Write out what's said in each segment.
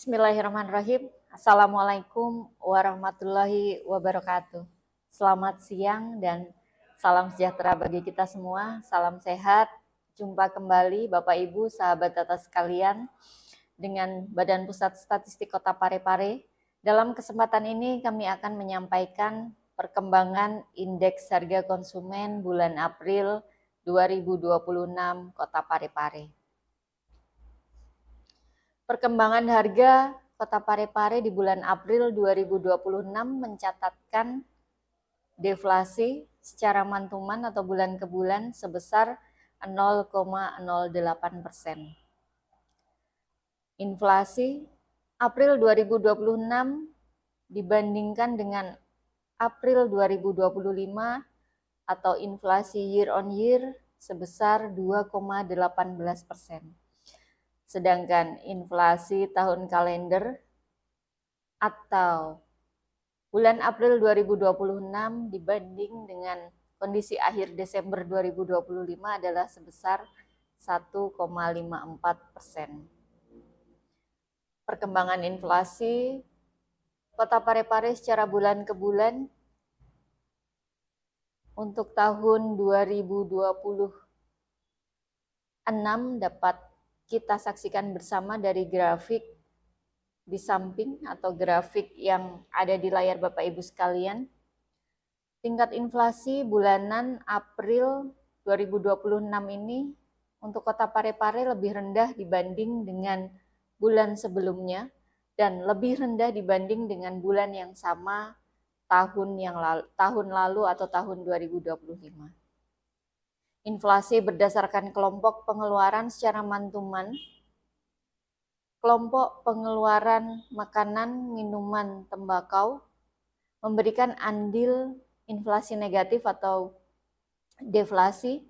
Bismillahirrahmanirrahim. Assalamualaikum warahmatullahi wabarakatuh. Selamat siang dan salam sejahtera bagi kita semua. Salam sehat. Jumpa kembali Bapak Ibu, sahabat data sekalian dengan Badan Pusat Statistik Kota Parepare. Dalam kesempatan ini kami akan menyampaikan perkembangan indeks harga konsumen bulan April 2026 Kota Parepare. Perkembangan harga Kota Parepare di bulan April 2026 mencatatkan deflasi secara mantuman atau bulan ke bulan sebesar 0,08%. Inflasi April 2026 dibandingkan dengan April 2025 atau inflasi year on year sebesar 2,18%. Sedangkan inflasi tahun kalender atau bulan April 2026 dibanding dengan kondisi akhir Desember 2025 adalah sebesar 1,54%. Perkembangan inflasi Kota Parepare secara bulan ke bulan untuk tahun 2026 dapat kita saksikan bersama dari grafik di samping atau grafik yang ada di layar Bapak Ibu sekalian. Tingkat inflasi bulanan April 2026 ini untuk Kota Parepare lebih rendah dibanding dengan bulan sebelumnya dan lebih rendah dibanding dengan bulan yang sama tahun lalu atau tahun 2025. Inflasi berdasarkan kelompok pengeluaran secara mantuman. Kelompok pengeluaran makanan, minuman, tembakau memberikan andil inflasi negatif atau deflasi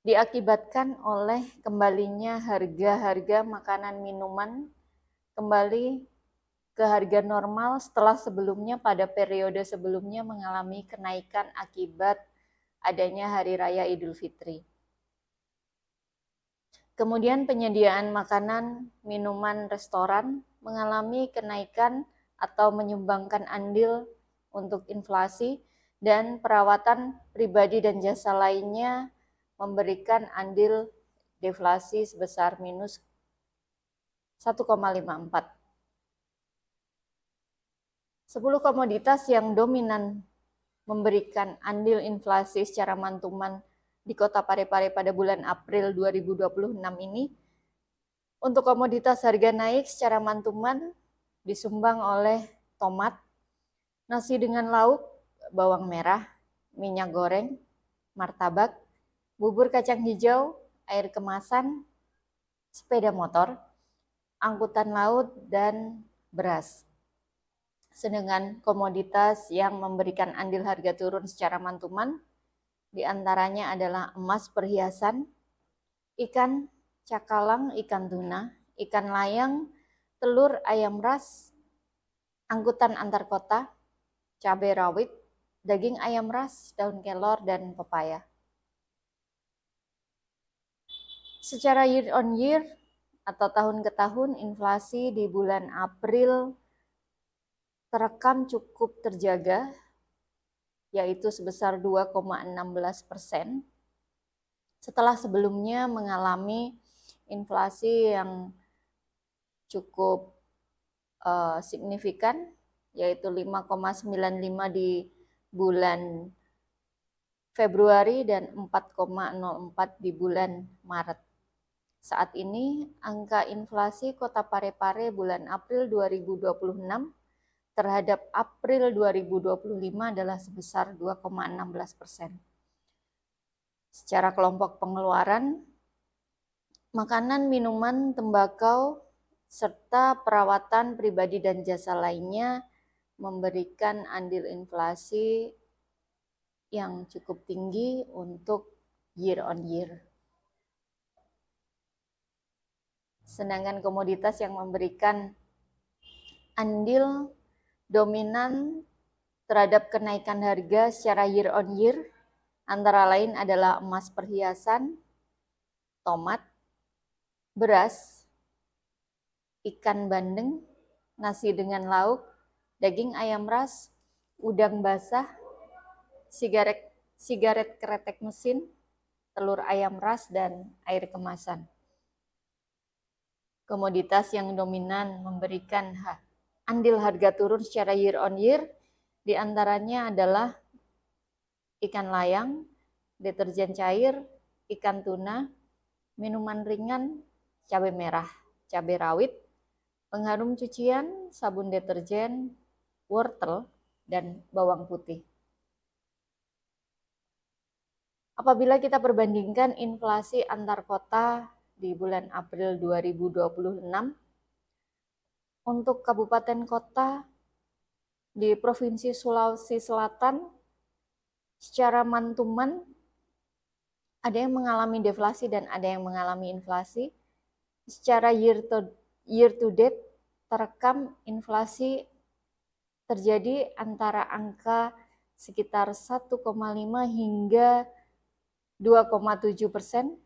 diakibatkan oleh kembalinya harga-harga makanan minuman kembali ke harga normal setelah sebelumnya pada periode sebelumnya mengalami kenaikan akibat adanya Hari Raya Idul Fitri. Kemudian penyediaan makanan, minuman, restoran mengalami kenaikan atau menyumbangkan andil untuk inflasi, dan perawatan pribadi dan jasa lainnya memberikan andil deflasi sebesar minus 1,54. 10 komoditas yang dominan memberikan andil inflasi secara mantuman di Kota Parepare pada bulan April 2026 ini. Untuk komoditas harga naik secara mantuman disumbang oleh tomat, nasi dengan lauk, bawang merah, minyak goreng, martabak, bubur kacang hijau, air kemasan, sepeda motor, angkutan laut, dan beras. Sedangkan komoditas yang memberikan andil harga turun secara mantuman diantaranya adalah emas perhiasan, ikan cakalang, ikan tuna, ikan layang, telur ayam ras, angkutan antar kota, cabai rawit, daging ayam ras, daun kelor, dan pepaya. Secara year on year atau tahun ke tahun, inflasi di bulan April terekam cukup terjaga, yaitu sebesar 2,16%, setelah sebelumnya mengalami inflasi yang cukup signifikan, yaitu 5,95 di bulan Februari dan 4,04 di bulan Maret. Saat ini angka inflasi Kota Parepare bulan April 2026 terhadap April 2025 adalah sebesar 2,16%. Secara kelompok pengeluaran, makanan, minuman, tembakau, serta perawatan pribadi dan jasa lainnya memberikan andil inflasi yang cukup tinggi untuk year on year. Sedangkan komoditas yang memberikan andil dominan terhadap kenaikan harga secara year on year antara lain adalah emas perhiasan, tomat, beras, ikan bandeng, nasi dengan lauk, daging ayam ras, udang basah, sigaret kretek mesin, telur ayam ras, dan air kemasan. Komoditas yang dominan memberikan andil harga turun secara year on year, diantaranya adalah ikan layang, deterjen cair, ikan tuna, minuman ringan, cabai merah, cabai rawit, pengharum cucian, sabun deterjen, wortel, dan bawang putih. Apabila kita perbandingkan inflasi antar kota di bulan April 2026, untuk kabupaten kota di Provinsi Sulawesi Selatan, secara mantuman ada yang mengalami deflasi dan ada yang mengalami inflasi. Secara year to date terekam inflasi terjadi antara angka sekitar 1,5 hingga 2,7%,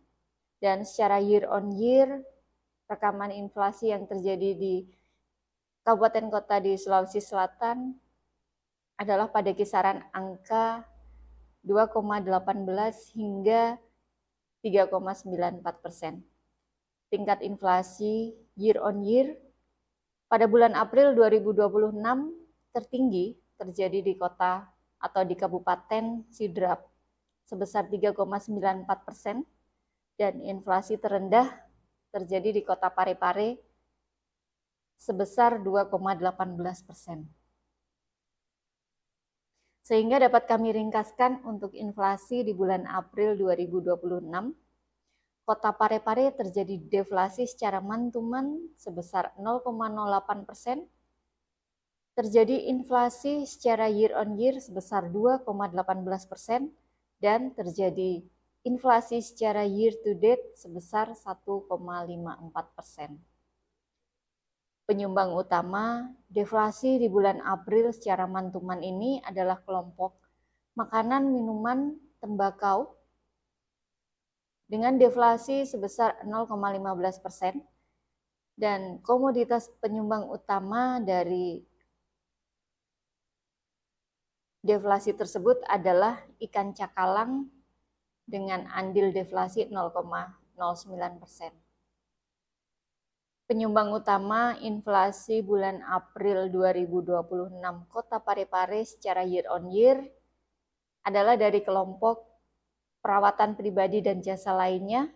dan secara year on year rekaman inflasi yang terjadi di kabupaten kota di Sulawesi Selatan adalah pada kisaran angka 2,18 hingga 3,94%. Tingkat inflasi year on year pada bulan April 2026 tertinggi terjadi di kota atau di Kabupaten Sidrap sebesar 3,94%, dan inflasi terendah terjadi di kota Parepare sebesar 2,18%. Sehingga dapat kami ringkaskan untuk inflasi di bulan April 2026, kota Parepare terjadi deflasi secara mantuman sebesar 0,08%, terjadi inflasi secara year on year sebesar 2,18%, dan terjadi inflasi secara year to date sebesar 1,54%. Penyumbang utama deflasi di bulan April secara mantuman ini adalah kelompok makanan, minuman, tembakau dengan deflasi sebesar 0,15%, dan komoditas penyumbang utama dari deflasi tersebut adalah ikan cakalang dengan andil deflasi 0,09%. Penyumbang utama inflasi bulan April 2026 kota Parepare secara year on year adalah dari kelompok perawatan pribadi dan jasa lainnya,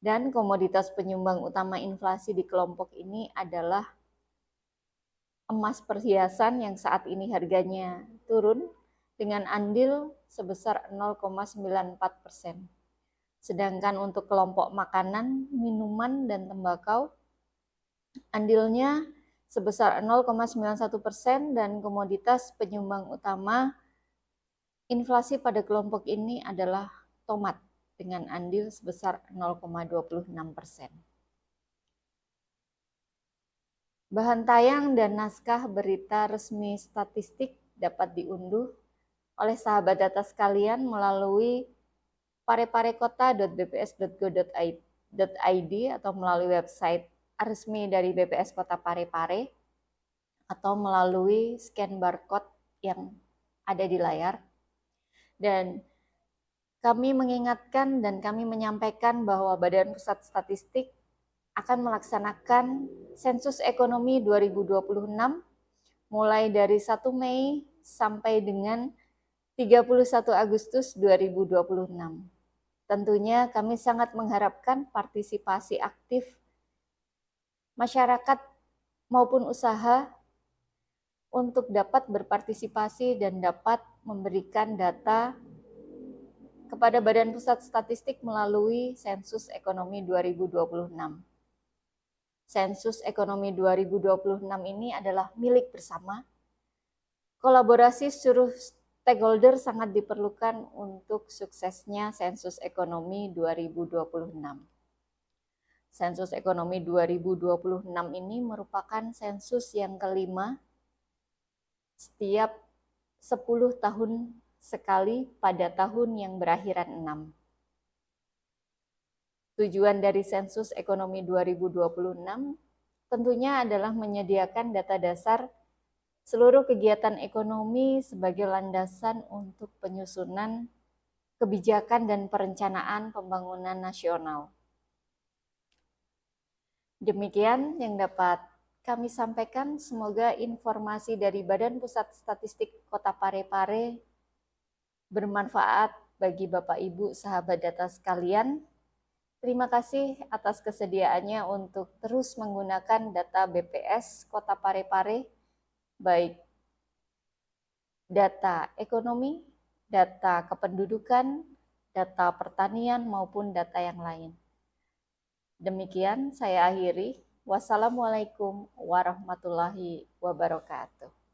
dan komoditas penyumbang utama inflasi di kelompok ini adalah emas perhiasan yang saat ini harganya turun dengan andil sebesar 0,94%. Sedangkan untuk kelompok makanan, minuman, dan tembakau andilnya sebesar 0,91%, dan komoditas penyumbang utama inflasi pada kelompok ini adalah tomat dengan andil sebesar 0,26%. Bahan tayang dan naskah berita resmi statistik dapat diunduh oleh sahabat data sekalian melalui pareparekota.bps.go.id atau melalui website resmi dari BPS Kota Parepare atau melalui scan barcode yang ada di layar. Dan kami mengingatkan dan kami menyampaikan bahwa Badan Pusat Statistik akan melaksanakan sensus ekonomi 2026 mulai dari 1 Mei sampai dengan 31 Agustus 2026. Tentunya kami sangat mengharapkan partisipasi aktif masyarakat maupun usaha untuk dapat berpartisipasi dan dapat memberikan data kepada Badan Pusat Statistik melalui Sensus Ekonomi 2026. Sensus Ekonomi 2026 ini adalah milik bersama. Kolaborasi seluruh stakeholder sangat diperlukan untuk suksesnya Sensus Ekonomi 2026. Sensus Ekonomi 2026 ini merupakan sensus yang kelima setiap 10 tahun sekali pada tahun yang berakhiran 6. Tujuan dari Sensus Ekonomi 2026 tentunya adalah menyediakan data dasar seluruh kegiatan ekonomi sebagai landasan untuk penyusunan kebijakan dan perencanaan pembangunan nasional. Demikian yang dapat kami sampaikan. Semoga informasi dari Badan Pusat Statistik Kota Parepare bermanfaat bagi Bapak Ibu sahabat data sekalian. Terima kasih atas kesediaannya untuk terus menggunakan data BPS Kota Parepare, baik data ekonomi, data kependudukan, data pertanian, maupun data yang lain. Demikian saya akhiri. Wassalamualaikum warahmatullahi wabarakatuh.